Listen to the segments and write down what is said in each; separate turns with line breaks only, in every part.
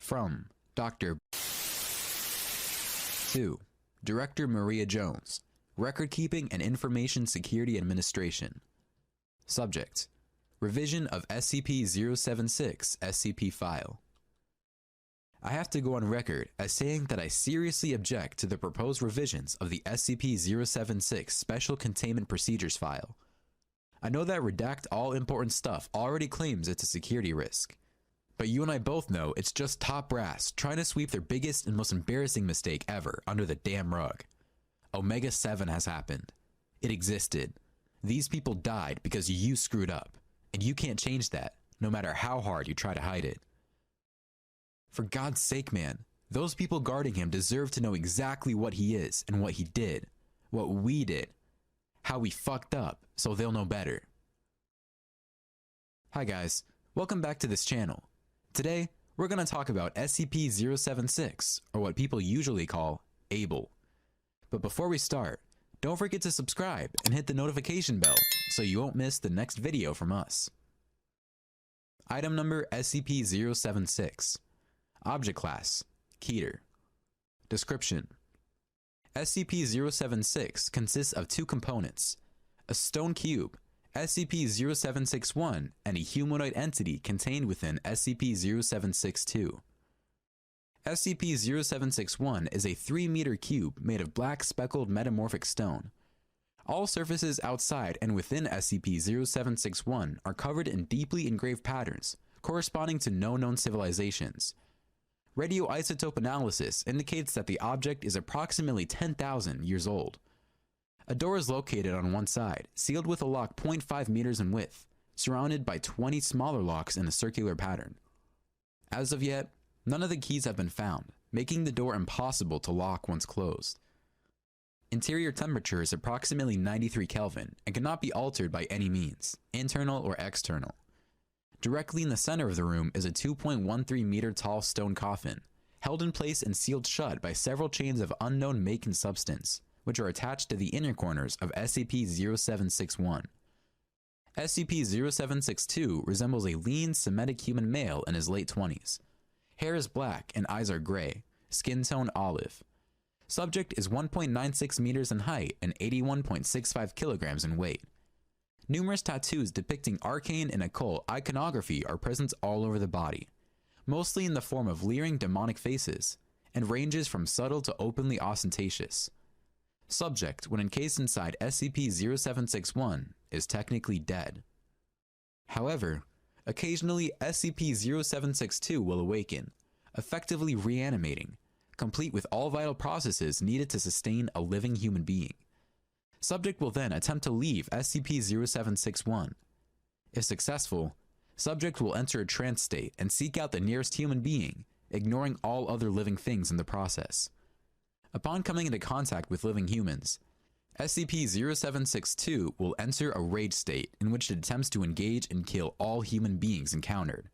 From Dr. to Director Maria Jones, Record Keeping and Information Security Administration. Subject: Revision of SCP-076 SCP file. I have to go on record as saying that I seriously object to the proposed revisions of the SCP-076 Special Containment Procedures file. I know that redact all important stuff already claims it's a security risk, but you and I both know it's just top brass trying to sweep their biggest and most embarrassing mistake ever under the damn rug. Omega-7 has happened. It existed. These people died because you screwed up, and you can't change that, no matter how hard you try to hide it. For God's sake, man, those people guarding him deserve to know exactly what he is and what he did, what we did, how we fucked up, so they'll know better. Hi guys, welcome back to this channel. Today, we're going to talk about SCP-076, or what people usually call ABLE. But before we start, don't forget to subscribe and hit the notification bell so you won't miss the next video from us. Item number SCP-076. Object Class: Keter. Description: SCP-076 consists of two components, a stone cube, SCP-0761, and a humanoid entity contained within SCP-0762. SCP-0761 is a 3-meter cube made of black speckled metamorphic stone. All surfaces outside and within SCP-0761 are covered in deeply engraved patterns corresponding to no known civilizations. Radioisotope analysis indicates that the object is approximately 10,000 years old. A door is located on one side, sealed with a lock 0.5 meters in width, surrounded by 20 smaller locks in a circular pattern. As of yet, none of the keys have been found, making the door impossible to lock once closed. Interior temperature is approximately 93 Kelvin and cannot be altered by any means, internal or external. Directly in the center of the room is a 2.13 meter tall stone coffin, held in place and sealed shut by several chains of unknown make and substance, which are attached to the inner corners of SCP-0761. SCP-0762 resembles a lean, Semitic human male in his late 20s. Hair is black and eyes are gray, skin tone olive. Subject is 1.96 meters in height and 81.65 kilograms in weight. Numerous tattoos depicting arcane and occult iconography are present all over the body, mostly in the form of leering demonic faces, and ranges from subtle to openly ostentatious. Subject, when encased inside SCP-0761, is technically dead. However, occasionally SCP-0762 will awaken, effectively reanimating, complete with all vital processes needed to sustain a living human being. Subject will then attempt to leave SCP-0761. If successful, subject will enter a trance state and seek out the nearest human being, ignoring all other living things in the process. Upon coming into contact with living humans, SCP-0762 will enter a rage state in which it attempts to engage and kill all human beings encountered.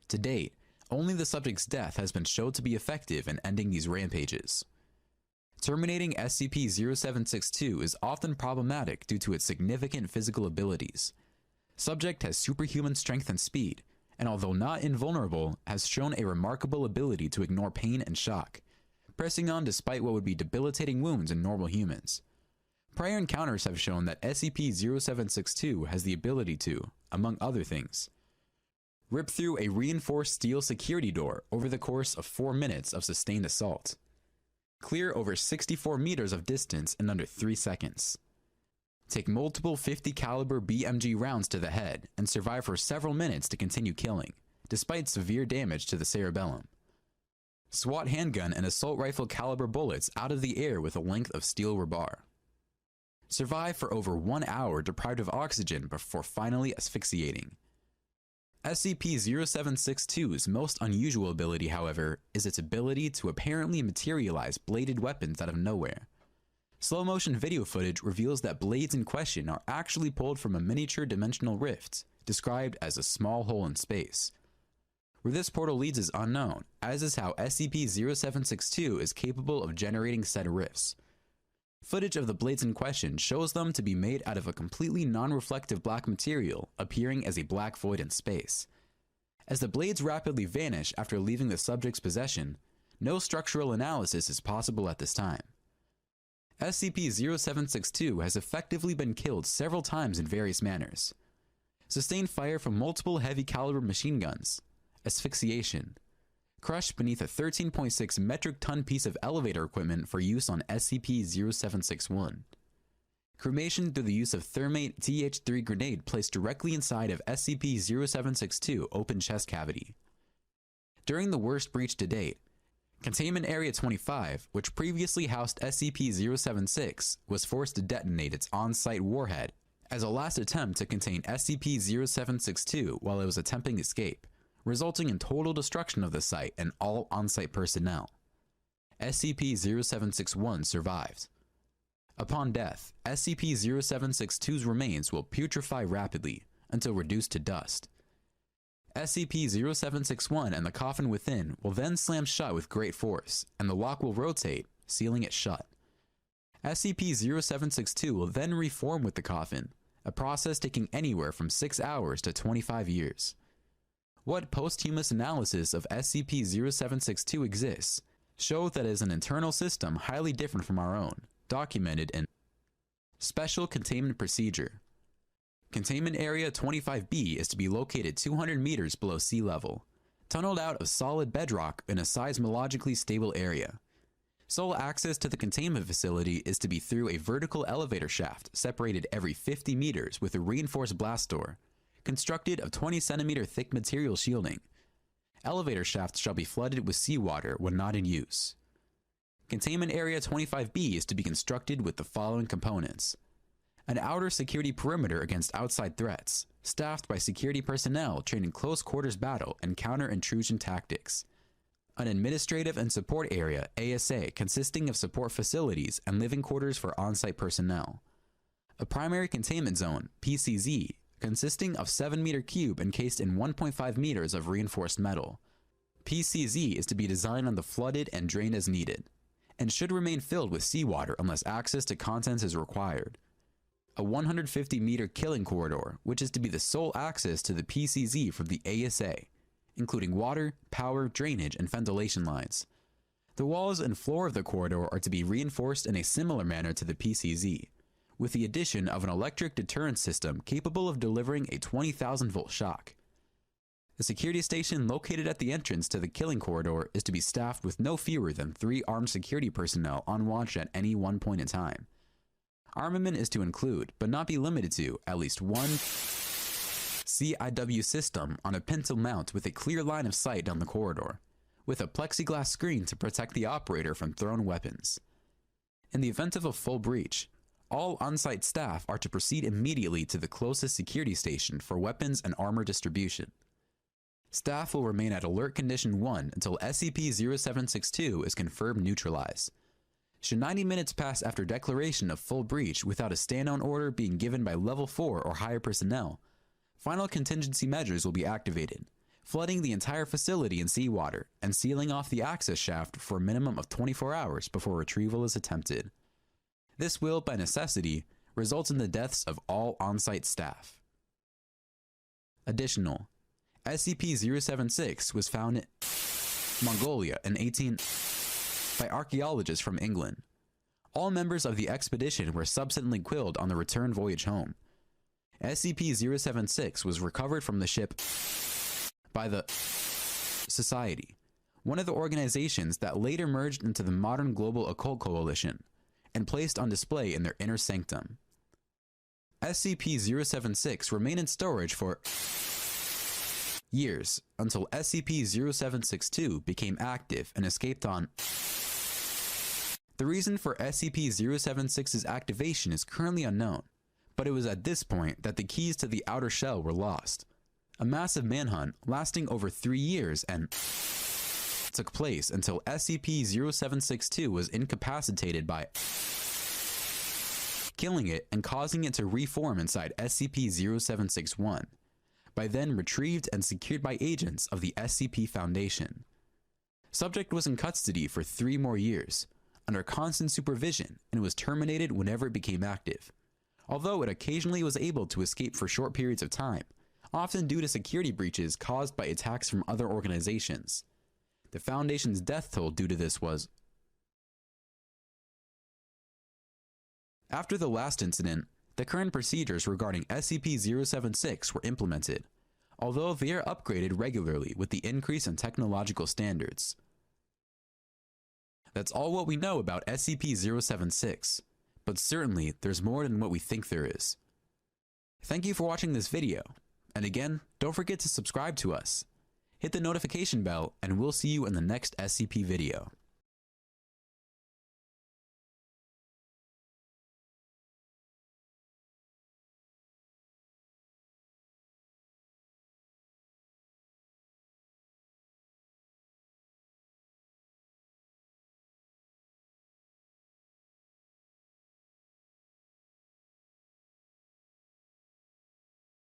To date, only the subject's death has been shown to be effective in ending these rampages. Terminating SCP-0762 is often problematic due to its significant physical abilities. Subject has superhuman strength and speed, and although not invulnerable, has shown a remarkable ability to ignore pain and shock, pressing on despite what would be debilitating wounds in normal humans. Prior encounters have shown that SCP-0762 has the ability to, among other things, rip through a reinforced steel security door over the course of 4 minutes of sustained assault, clear over 64 meters of distance in under 3 seconds, take multiple 50 caliber BMG rounds to the head and survive for several minutes to continue killing, despite severe damage to the cerebellum, SWAT handgun and assault rifle caliber bullets out of the air with a length of steel rebar, survive for over 1 hour deprived of oxygen before finally asphyxiating. SCP-0762's most unusual ability, however, is its ability to apparently materialize bladed weapons out of nowhere. Slow-motion video footage reveals that blades in question are actually pulled from a miniature dimensional rift, described as a small hole in space. Where this portal leads is unknown, as is how SCP-0762 is capable of generating said rifts. Footage of the blades in question shows them to be made out of a completely non-reflective black material appearing as a black void in space. As the blades rapidly vanish after leaving the subject's possession, no structural analysis is possible at this time. SCP-0762 has effectively been killed several times in various manners. Sustained fire from multiple heavy-caliber machine guns, asphyxiation, crushed beneath a 13.6 metric ton piece of elevator equipment for use on SCP-0761, cremation through the use of thermate TH-3 grenade placed directly inside of SCP-0762 open chest cavity. During the worst breach to date, Containment Area 25, which previously housed SCP-076, was forced to detonate its on-site warhead as a last attempt to contain SCP-0762 while it was attempting escape, resulting in total destruction of the site and all on-site personnel. SCP-0761 survived. Upon death, SCP-0762's remains will putrefy rapidly until reduced to dust. SCP-0761 and the coffin within will then slam shut with great force, and the lock will rotate, sealing it shut. SCP-0762 will then reform with the coffin, a process taking anywhere from 6 hours to 25 years. What posthumous analysis of SCP-0762 exists show that it is an internal system highly different from our own, documented in Special Containment Procedure. Containment Area 25B is to be located 200 meters below sea level, tunneled out of solid bedrock in a seismologically stable area. Sole access to the containment facility is to be through a vertical elevator shaft separated every 50 meters with a reinforced blast door, constructed of 20 centimeter thick material shielding. Elevator shafts shall be flooded with seawater when not in use. Containment Area 25B is to be constructed with the following components: an outer security perimeter against outside threats, staffed by security personnel trained in close quarters battle and counter-intrusion tactics. An administrative and support area, ASA, consisting of support facilities and living quarters for on-site personnel. A primary containment zone, PCZ, consisting of 7-meter cube encased in 1.5 meters of reinforced metal. PCZ is to be designed on the flooded and drained as needed, and should remain filled with seawater unless access to contents is required. A 150-meter killing corridor, which is to be the sole access to the PCZ from the ASA, including water, power, drainage, and ventilation lines. The walls and floor of the corridor are to be reinforced in a similar manner to the PCZ, with the addition of an electric deterrent system capable of delivering a 20,000-volt shock. The security station located at the entrance to the killing corridor is to be staffed with no fewer than 3 armed security personnel on watch at any one point in time. Armament is to include, but not be limited to, at least one CIW system on a pintle mount with a clear line of sight down the corridor, with a plexiglass screen to protect the operator from thrown weapons. In the event of a full breach, all on-site staff are to proceed immediately to the closest security station for weapons and armor distribution. Staff will remain at Alert Condition 1 until SCP-0762 is confirmed neutralized. Should 90 minutes pass after declaration of full breach without a stand-down order being given by Level 4 or higher personnel, final contingency measures will be activated, flooding the entire facility in seawater and sealing off the access shaft for a minimum of 24 hours before retrieval is attempted. This will, by necessity, result in the deaths of all on-site staff. Additional, SCP-076 was found in Mongolia in by archaeologists from England. All members of the expedition were subsequently killed on the return voyage home. SCP-076 was recovered from the ship by the Society, one of the organizations that later merged into the modern Global Occult Coalition, and placed on display in their inner sanctum. SCP-076 remained in storage for years until SCP-0762 became active and escaped on. The reason for SCP-076's activation is currently unknown, but it was at this point that the keys to the outer shell were lost. A massive manhunt lasting over 3 years and took place until SCP-0762 was incapacitated by killing it and causing it to reform inside SCP-0761, by then retrieved and secured by agents of the SCP Foundation. Subject was in custody for 3 more years, under constant supervision, and was terminated whenever it became active. Although it occasionally was able to escape for short periods of time, often due to security breaches caused by attacks from other organizations. The Foundation's death toll due to this was. After the last incident, the current procedures regarding SCP-076 were implemented, although they are upgraded regularly with the increase in technological standards. That's all what we know about SCP-076, but certainly there's more than what we think there is. Thank you for watching this video, and again, don't forget to subscribe to us. Hit the notification bell, and we'll see you in the next SCP video.